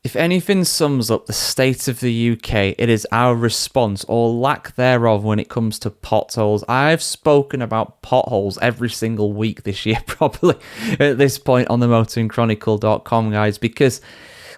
If anything sums up the state of the UK, it is our response or lack thereof when it comes to potholes. I've spoken about potholes every single week this year, probably at this point on the motoringchronicle.com, guys, because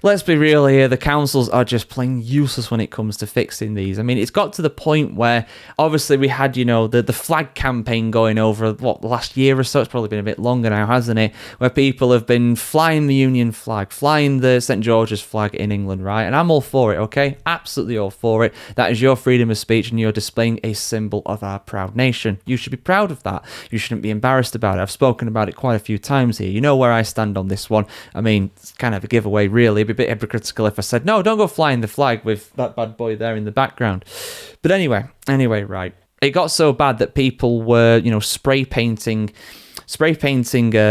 let's be real here, the councils are just plain useless when it comes to fixing these. I mean, it's got to the point where, obviously, we had, the flag campaign going over, the last year or so? It's probably been a bit longer now, hasn't it? Where people have been flying the Union flag, flying the St. George's flag in England, right? And I'm all for it, okay? Absolutely all for it. That is your freedom of speech, and you're displaying a symbol of our proud nation. You should be proud of that. You shouldn't be embarrassed about it. I've spoken about it quite a few times here. You know where I stand on this one. I mean, it's kind of a giveaway, really. It'd be a bit hypocritical if I said, no, don't go flying the flag with that bad boy there in the background. But anyway, right. It got so bad that people were, spray painting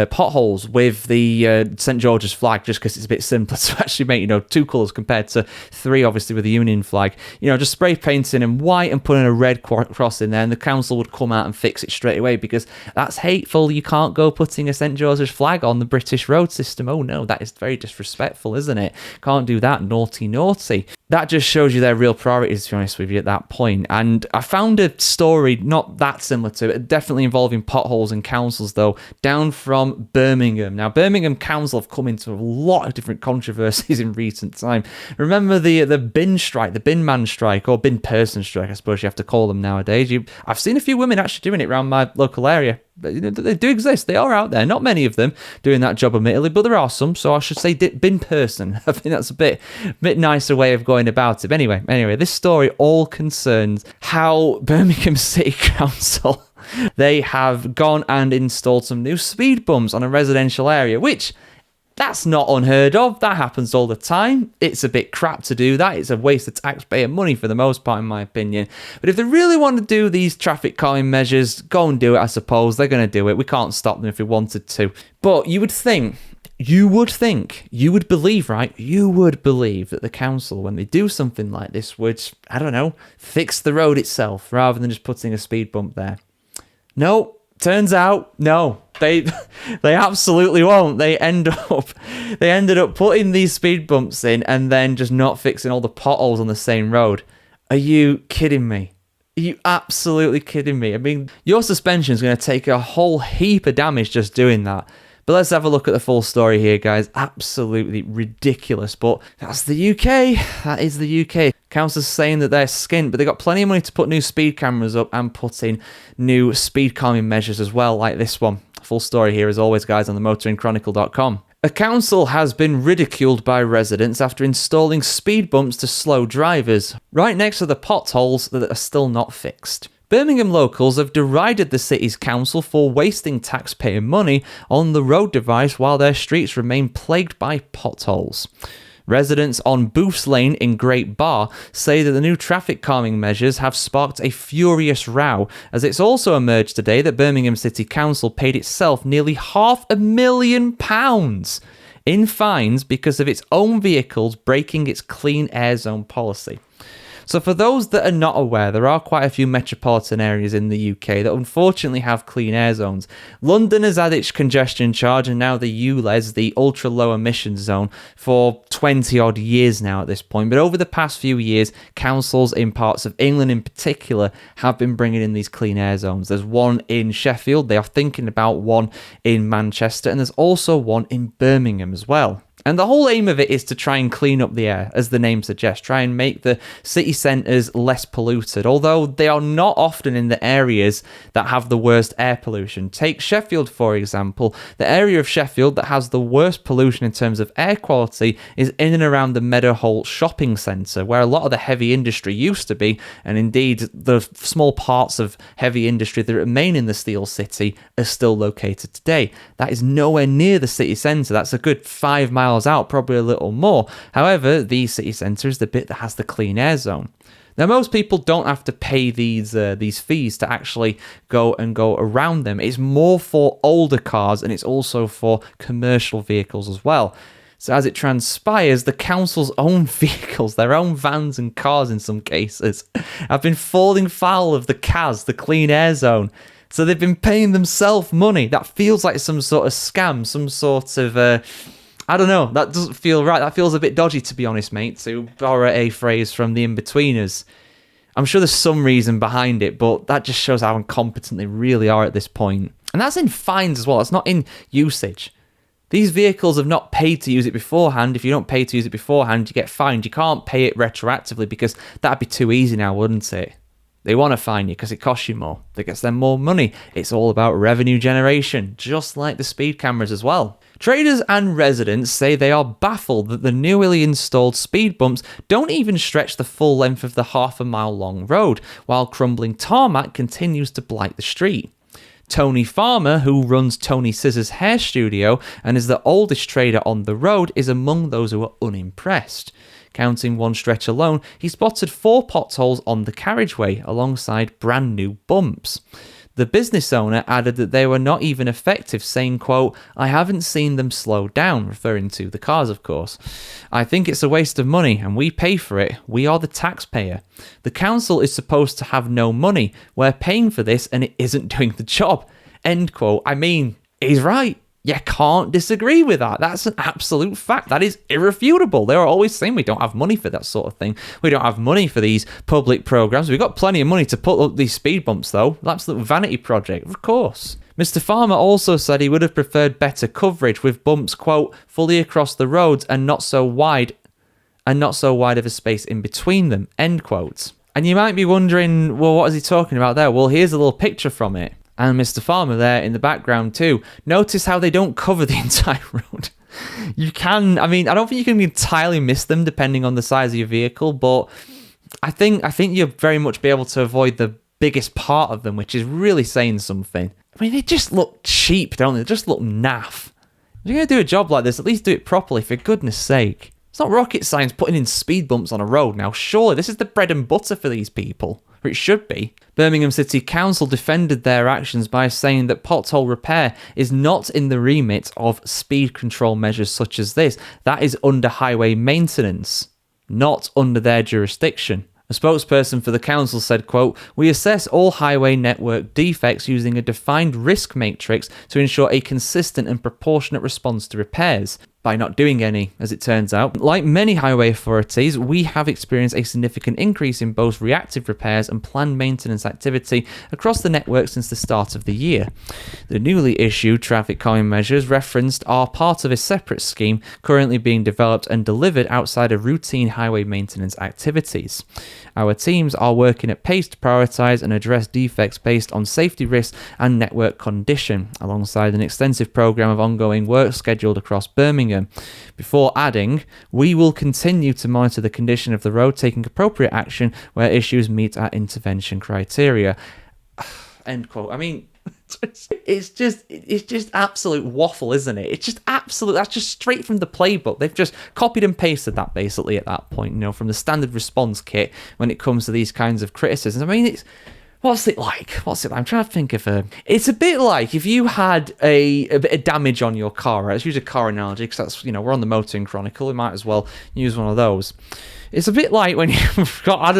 potholes with the St. George's flag, just because it's a bit simpler to actually make, two colours compared to three, obviously, with the Union flag. Just spray painting in white and putting a red cross in there, and the council would come out and fix it straight away, because that's hateful. You can't go putting a St. George's flag on the British road system. Oh no, that is very disrespectful, isn't it? Can't do that. Naughty. That just shows you their real priorities, to be honest with you, at that point. And I found a story not that similar to it, definitely involving potholes and councils, though, down from Birmingham. Now, Birmingham Council have come into a lot of different controversies in recent time. Remember the bin strike, the bin man strike, or bin person strike, I suppose you have to call them nowadays. I've seen a few women actually doing it around my local area. They do exist. They are out there. Not many of them doing that job, admittedly, but there are some. So I should say bin person. I think that's a bit nicer way of going about it. But anyway, this story all concerns how Birmingham City Council, they have gone and installed some new speed bumps on a residential area, which, that's not unheard of. That happens all the time. It's a bit crap to do that. It's a waste of taxpayer money for the most part, in my opinion. But if they really want to do these traffic calming measures, go and do it, I suppose. They're going to do it. We can't stop them if we wanted to. But you would believe, right? You would believe that the council, when they do something like this, would, I don't know, fix the road itself rather than just putting a speed bump there. No. Turns out, no, they absolutely won't. They ended up putting these speed bumps in and then just not fixing all the potholes on the same road. Are you kidding me? Are you absolutely kidding me? I mean, your suspension is going to take a whole heap of damage just doing that. But let's have a look at the full story here, guys. Absolutely ridiculous, but that's the UK. That is the UK. Council's saying that they're skint, but they've got plenty of money to put new speed cameras up and put in new speed calming measures as well, like this one. Full story here, as always, guys, on the motoringchronicle.com. A council has been ridiculed by residents after installing speed bumps to slow drivers, right next to the potholes that are still not fixed. Birmingham locals have derided the city's council for wasting taxpayer money on the road device while their streets remain plagued by potholes. Residents on Booths Lane in Great Barr say that the new traffic calming measures have sparked a furious row, as it's also emerged today that Birmingham City Council paid itself nearly £500,000 in fines because of its own vehicles breaking its clean air zone policy. So for those that are not aware, there are quite a few metropolitan areas in the UK that unfortunately have clean air zones. London has had its congestion charge and now the ULEZ, the ultra low emissions zone, for 20 odd years now at this point. But over the past few years, councils in parts of England in particular have been bringing in these clean air zones. There's one in Sheffield, they are thinking about one in Manchester, and there's also one in Birmingham as well. And the whole aim of it is to try and clean up the air, as the name suggests, try and make the city centres less polluted, although they are not often in the areas that have the worst air pollution. Take Sheffield, for example. The area of Sheffield that has the worst pollution in terms of air quality is in and around the Meadowholt shopping centre, where a lot of the heavy industry used to be, and indeed the small parts of heavy industry that remain in the Steel City are still located today. That is nowhere near the city centre. That's a good 5 miles out, probably a little more. However, the city centre is the bit that has the clean air zone. Now, most people don't have to pay these fees to actually go around them. It's more for older cars, and it's also for commercial vehicles as well. So as it transpires, the council's own vehicles, their own vans and cars in some cases, have been falling foul of the CAZ, the clean air zone. So they've been paying themselves money. That feels like some sort of scam, some sort of I don't know. That doesn't feel right. That feels a bit dodgy, to be honest, mate, to borrow a phrase from the in-betweeners. I'm sure there's some reason behind it, but that just shows how incompetent they really are at this point. And that's in fines as well. It's not in usage. These vehicles have not paid to use it beforehand. If you don't pay to use it beforehand, you get fined. You can't pay it retroactively because that'd be too easy now, wouldn't it? They want to fine you because it costs you more. That gets them more money. It's all about revenue generation, just like the speed cameras as well. Traders and residents say they are baffled that the newly installed speed bumps don't even stretch the full length of the half-a-mile-long road, while crumbling tarmac continues to blight the street. Tony Farmer, who runs Tony Scissors Hair Studio and is the oldest trader on the road, is among those who are unimpressed. Counting one stretch alone, he spotted 4 potholes on the carriageway alongside brand new bumps. The business owner added that they were not even effective, saying, quote, "I haven't seen them slow down," referring to the cars, of course. "I think it's a waste of money, and we pay for it. We are the taxpayer. The council is supposed to have no money. We're paying for this, and it isn't doing the job." End quote. I mean, he's right. You can't disagree with that. That's an absolute fact. That is irrefutable. They're always saying we don't have money for that sort of thing. We don't have money for these public programs. We've got plenty of money to put up these speed bumps, though. Absolute vanity project, of course. Mr. Farmer also said he would have preferred better coverage with bumps, quote, "fully across the roads and not so wide of a space in between them," end quote. And you might be wondering, well, what is he talking about there? Well, here's a little picture from it. And Mr. Farmer there in the background too. Notice how they don't cover the entire road. You can, I don't think you can entirely miss them depending on the size of your vehicle, but I think you'll very much be able to avoid the biggest part of them, which is really saying something. They just look cheap, don't they? They just look naff. If you're going to do a job like this, at least do it properly, for goodness sake. It's not rocket science putting in speed bumps on a road now. Surely this is the bread and butter for these people. Or it should be. Birmingham City Council defended their actions by saying that pothole repair is not in the remit of speed control measures such as this. That is under highway maintenance, not under their jurisdiction. A spokesperson for the council said, quote, "We assess all highway network defects using a defined risk matrix to ensure a consistent and proportionate response to repairs." By not doing any, as it turns out. Like many highway authorities, we have experienced a significant increase in both reactive repairs and planned maintenance activity across the network since the start of the year. The newly issued traffic calming measures referenced are part of a separate scheme currently being developed and delivered outside of routine highway maintenance activities. Our teams are working at pace to prioritise and address defects based on safety risks and network condition, alongside an extensive programme of ongoing work scheduled across Birmingham. Before adding, "We will continue to monitor the condition of the road, taking appropriate action where issues meet our intervention criteria." End quote. It's just absolute waffle, isn't it? It's just absolute. That's just straight from the playbook. They've just copied and pasted that basically at that point, from the standard response kit when it comes to these kinds of criticisms. What's it like? I'm trying to think of It's a bit like if you had a bit of damage on your car, right? Let's use a car analogy because that's, we're on the Motoring Chronicle. We might as well use one of those. It's a bit like when you've got,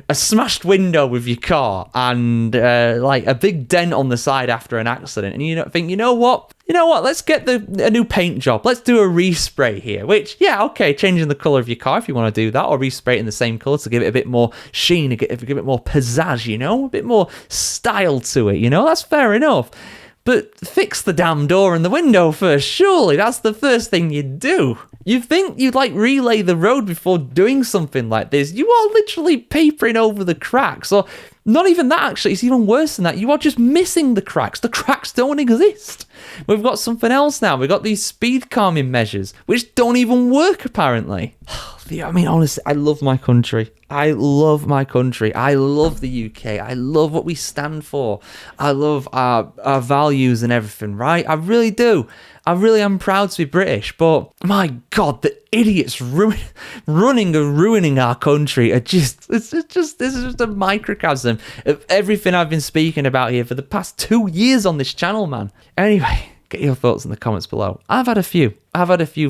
a smashed window with your car and like a big dent on the side after an accident. And you think, you know what? Let's get a new paint job. Let's do a respray here. Which, yeah, okay, changing the colour of your car if you want to do that, or respray it in the same colour to give it a bit more sheen, give it more pizzazz, a bit more style to it, That's fair enough. But fix the damn door and the window first, surely. That's the first thing you'd do. You'd think you'd relay the road before doing something like this. You are literally papering over the cracks. Or not even that, actually. It's even worse than that. You are just missing the cracks. The cracks don't exist. We've got something else now. We've got these speed calming measures, which don't even work, apparently. Honestly, I love my country. I love my country. I love the UK. I love what we stand for. I love our values and everything, right? I really do. I really am proud to be British, but my God, the idiots running and ruining our country are this is just a microcosm of everything I've been speaking about here for the past 2 years on this channel, man. Anyway, Get your thoughts in the comments below. I've had a few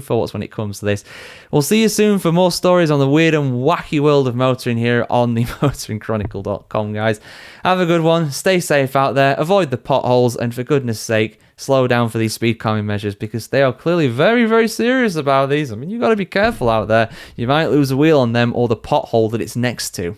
thoughts when it comes to this. We'll see you soon for more stories on the weird and wacky world of motoring here on the motoringchronicle.com, guys. Have a good one. Stay safe out there. Avoid the potholes. And for goodness sake, slow down for these speed calming measures, because they are clearly very, very serious about these. I mean, you've got to be careful out there. You might lose a wheel on them or the pothole that it's next to.